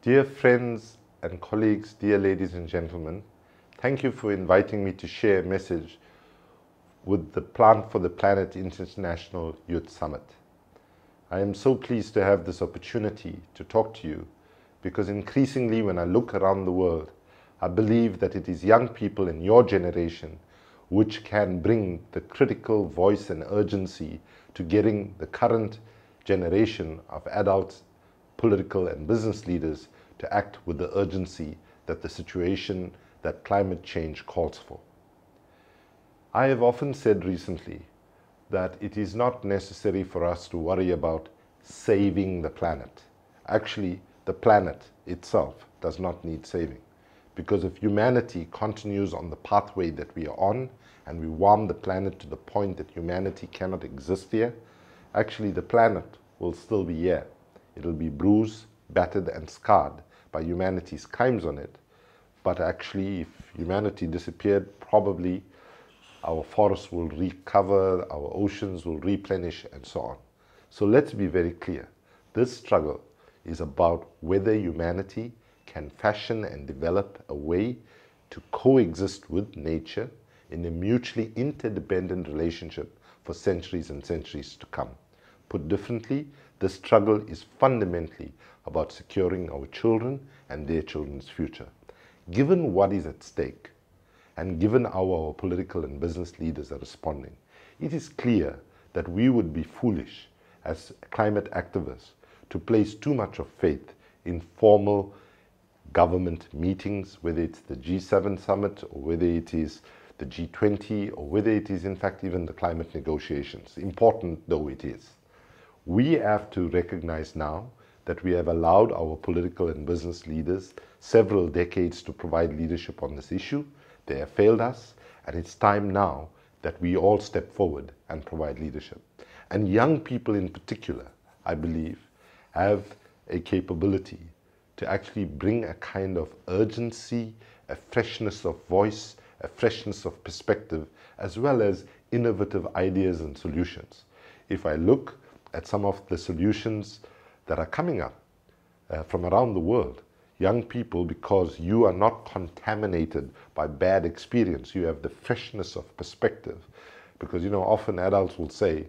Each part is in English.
Dear friends and colleagues, dear ladies and gentlemen, thank you for inviting me to share a message with the Plant-for-the-Planet International Youth Summit. I am so pleased to have this opportunity to talk to you because increasingly when I look around the world, I believe that it is young people in your generation which can bring the critical voice and urgency to getting the current generation of adults, political and business leaders to act with the urgency that the situation that climate change calls for. I have often said recently that it is not necessary for us to worry about saving the planet. Actually, the planet itself does not need saving, because if humanity continues on the pathway that we are on and we warm the planet to the point that humanity cannot exist here, actually the planet will still be here. It'll be bruised, battered and scarred by humanity's crimes on it. But actually, if humanity disappeared, probably our forests will recover, our oceans will replenish, and so on. So let's be very clear. This struggle is about whether humanity can fashion and develop a way to coexist with nature in a mutually interdependent relationship for centuries and centuries to come. Put differently, the struggle is fundamentally about securing our children and their children's future. Given what is at stake, and given how our political and business leaders are responding, it is clear that we would be foolish as climate activists to place too much of faith in formal government meetings, whether it's the G7 summit or whether it is the G20 or whether it is in fact even the climate negotiations, important though it is. We have to recognize now that we have allowed our political and business leaders several decades to provide leadership on this issue. They have failed us, and it's time now that we all step forward and provide leadership. And young people in particular, I believe, have a capability to actually bring a kind of urgency, a freshness of voice, a freshness of perspective, as well as innovative ideas and solutions. If I look at some of the solutions that are coming up from around the world, young people, because you are not contaminated by bad experience, you have the freshness of perspective. Because, you know, often adults will say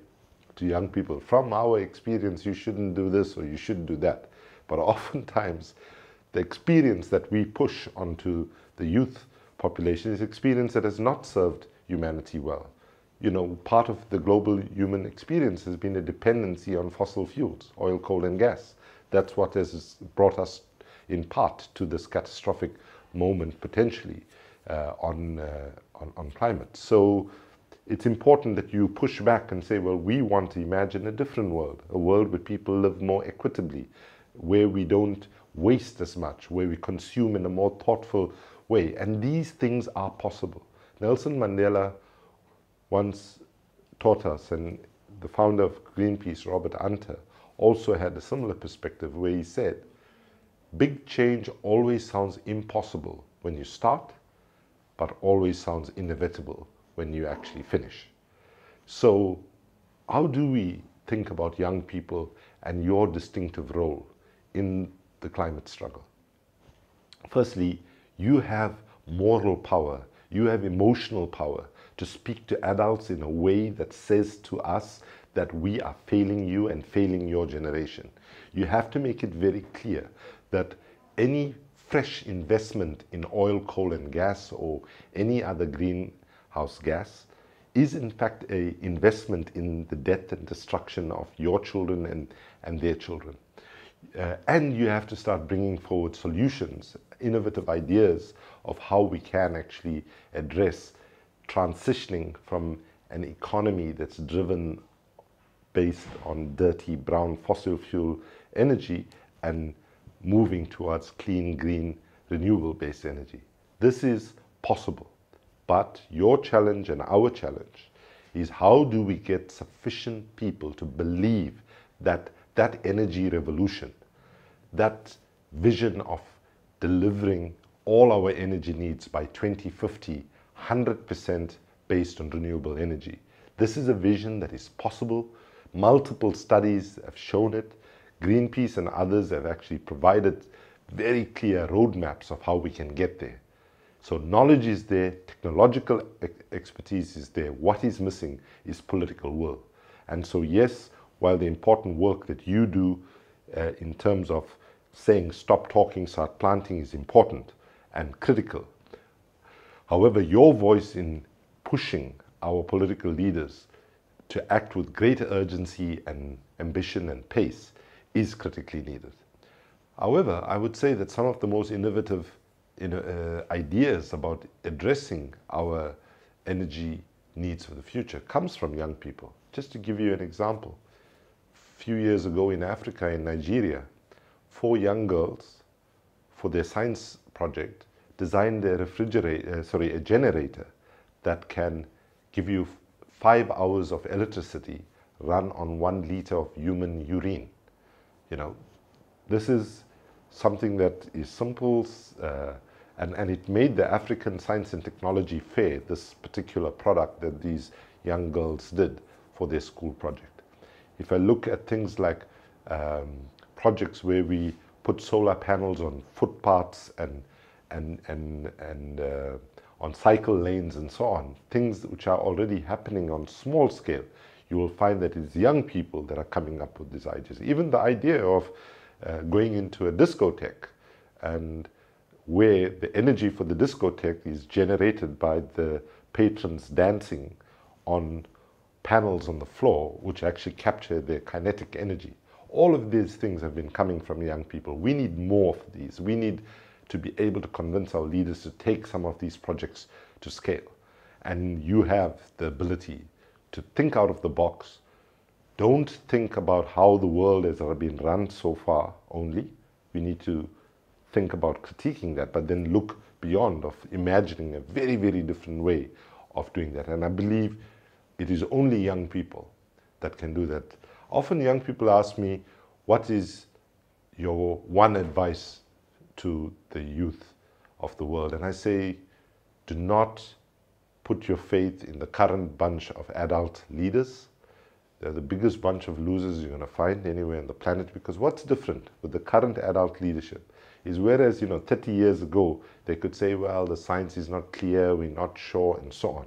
to young people, from our experience, you shouldn't do this or you shouldn't do that. But oftentimes, the experience that we push onto the youth population is experience that has not served humanity well. You know, part of the global human experience has been a dependency on fossil fuels, oil, coal, and gas. That's what has brought us in part to this catastrophic moment potentially on climate. So it's important that you push back and say, well, we want to imagine a different world, a world where people live more equitably, where we don't waste as much, where we consume in a more thoughtful way. And these things are possible. Nelson Mandela once taught us, and the founder of Greenpeace, Robert Hunter, also had a similar perspective where he said, big change always sounds impossible when you start, but always sounds inevitable when you actually finish. So how do we think about young people and your distinctive role in the climate struggle? Firstly, you have moral power, you have emotional power to speak to adults in a way that says to us that we are failing you and failing your generation. You have to make it very clear that any fresh investment in oil, coal and gas or any other greenhouse gas is in fact an investment in the death and destruction of your children and their children. And you have to start bringing forward solutions, innovative ideas of how we can actually address transitioning from an economy that's driven based on dirty brown fossil fuel energy and moving towards clean, green, renewable-based energy. This is possible, but your challenge and our challenge is how do we get sufficient people to believe that that energy revolution, that vision of delivering all our energy needs by 2050, 100% based on renewable energy. This is a vision that is possible. Multiple studies have shown it. Greenpeace and others have actually provided very clear roadmaps of how we can get there. So knowledge is there, technological expertise is there. What is missing is political will. And so yes, while the important work that you do in terms of saying stop talking, start planting is important and critical. However, your voice in pushing our political leaders to act with greater urgency and ambition and pace is critically needed. However, I would say that some of the most innovative ideas about addressing our energy needs for the future comes from young people. Just to give you an example, a few years ago in Africa, in Nigeria, 4 young girls, for their science project, designed a generator that can give you 5 hours of electricity run on 1 liter of human urine. You know, this is something that is simple, and it made the African Science and Technology Fair, this particular product that these young girls did for their school project. If I look at things like projects where we put solar panels on footpaths and on cycle lanes and so on, things which are already happening on small scale, you will find that it's young people that are coming up with these ideas. Even the idea of going into a discotheque, and where the energy for the discotheque is generated by the patrons dancing on panels on the floor, which actually capture their kinetic energy. All of these things have been coming from young people. We need more of these. We need to be able to convince our leaders to take some of these projects to scale. And you have the ability to think out of the box. Don't think about how the world has been run so far only. We need to think about critiquing that, but then look beyond, of imagining a very, very different way of doing that. And I believe it is only young people that can do that. Often young people ask me, what is your one advice to the youth of the world? And I say, do not put your faith in the current bunch of adult leaders. They're the biggest bunch of losers you're going to find anywhere on the planet, because what's different with the current adult leadership is, whereas 30 years ago they could say, well, the science is not clear, we're not sure, and so on.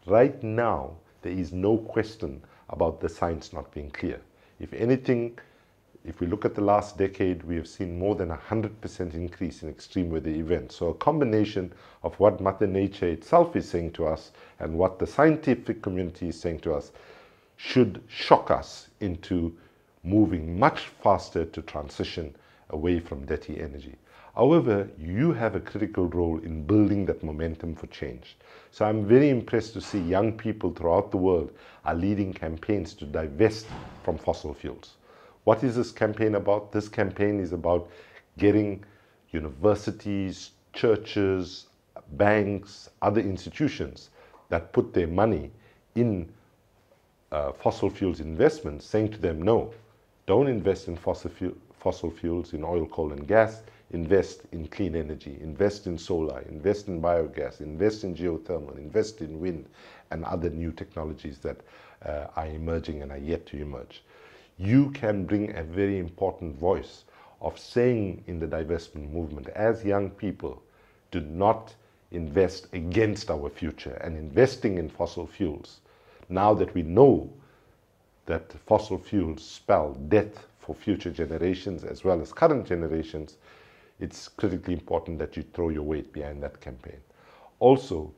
Right now there is no question about the science not being clear. If anything, if we look at the last decade, we have seen more than 100% increase in extreme weather events. So a combination of what Mother Nature itself is saying to us and what the scientific community is saying to us should shock us into moving much faster to transition away from dirty energy. However, you have a critical role in building that momentum for change. So I'm very impressed to see young people throughout the world are leading campaigns to divest from fossil fuels. What is this campaign about? This campaign is about getting universities, churches, banks, other institutions that put their money in fossil fuels investments, saying to them, no, don't invest in fossil fuels, in oil, coal and gas. Invest in clean energy, invest in solar, invest in biogas, invest in geothermal, invest in wind and other new technologies that are emerging and are yet to emerge. You can bring a very important voice of saying in the divestment movement, as young people, do not invest against our future and investing in fossil fuels. Now that we know that fossil fuels spell death for future generations as well as current generations, it's critically important that you throw your weight behind that campaign. Also,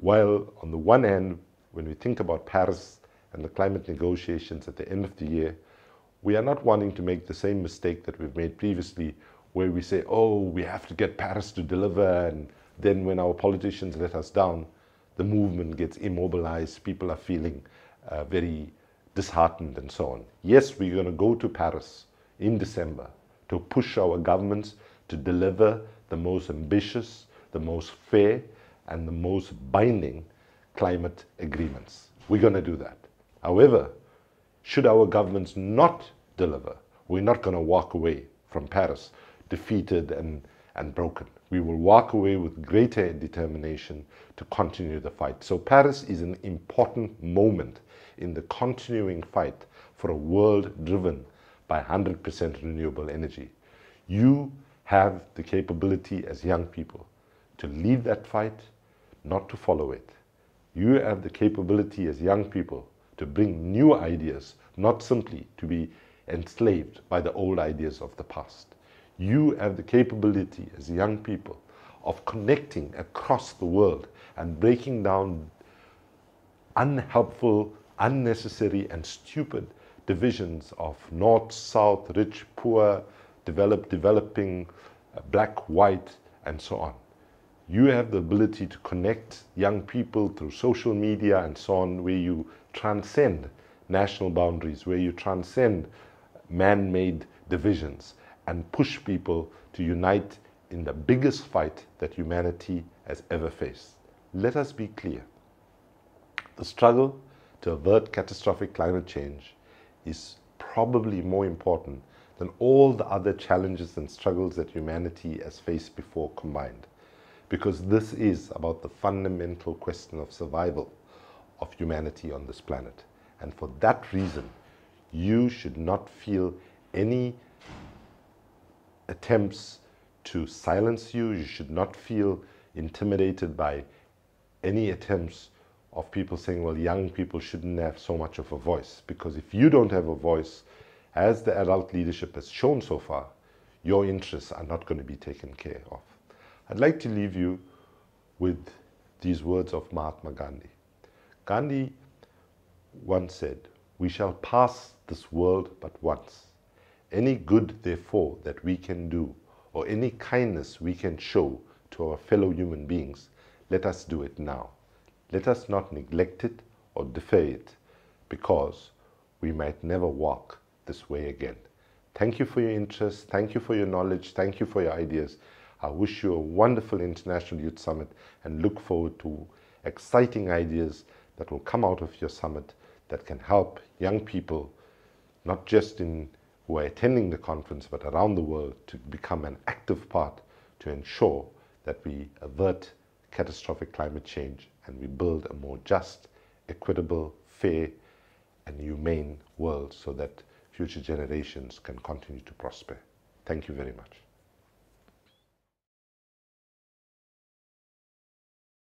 while on the one hand, when we think about Paris and the climate negotiations at the end of the year, we are not wanting to make the same mistake that we've made previously, where we say, oh, we have to get Paris to deliver, and then when our politicians let us down, the movement gets immobilized, people are feeling very disheartened and so on. Yes, we're going to go to Paris in December to push our governments to deliver the most ambitious, the most fair, and the most binding climate agreements. We're going to do that. However, should our governments not deliver, we're not going to walk away from Paris defeated and broken. We will walk away with greater determination to continue the fight. So Paris is an important moment in the continuing fight for a world driven by 100% renewable energy. You have the capability as young people to lead that fight, not to follow it. You have the capability as young people to bring new ideas, not simply to be enslaved by the old ideas of the past. You have the capability as young people of connecting across the world and breaking down unhelpful, unnecessary and stupid divisions of north, south, rich, poor, developed, developing, black, white, and so on. You have the ability to connect young people through social media and so on, where you transcend national boundaries, where you transcend man-made divisions and push people to unite in the biggest fight that humanity has ever faced. Let us be clear. The struggle to avert catastrophic climate change is probably more important than all the other challenges and struggles that humanity has faced before combined. Because this is about the fundamental question of survival of humanity on this planet. And for that reason, you should not feel any attempts to silence you. You should not feel intimidated by any attempts of people saying, well, young people shouldn't have so much of a voice. Because if you don't have a voice, as the adult leadership has shown so far, your interests are not going to be taken care of. I'd like to leave you with these words of Mahatma Gandhi. Gandhi once said, "We shall pass this world but once. Any good, therefore, that we can do, or any kindness we can show to our fellow human beings, let us do it now. Let us not neglect it or defer it, because we might never walk this way again." Thank you for your interest. Thank you for your knowledge. Thank you for your ideas. I wish you a wonderful International Youth Summit and look forward to exciting ideas that will come out of your summit that can help young people, not just who are attending the conference, but around the world, to become an active part to ensure that we avert catastrophic climate change and we build a more just, equitable, fair, and humane world so that future generations can continue to prosper. Thank you very much.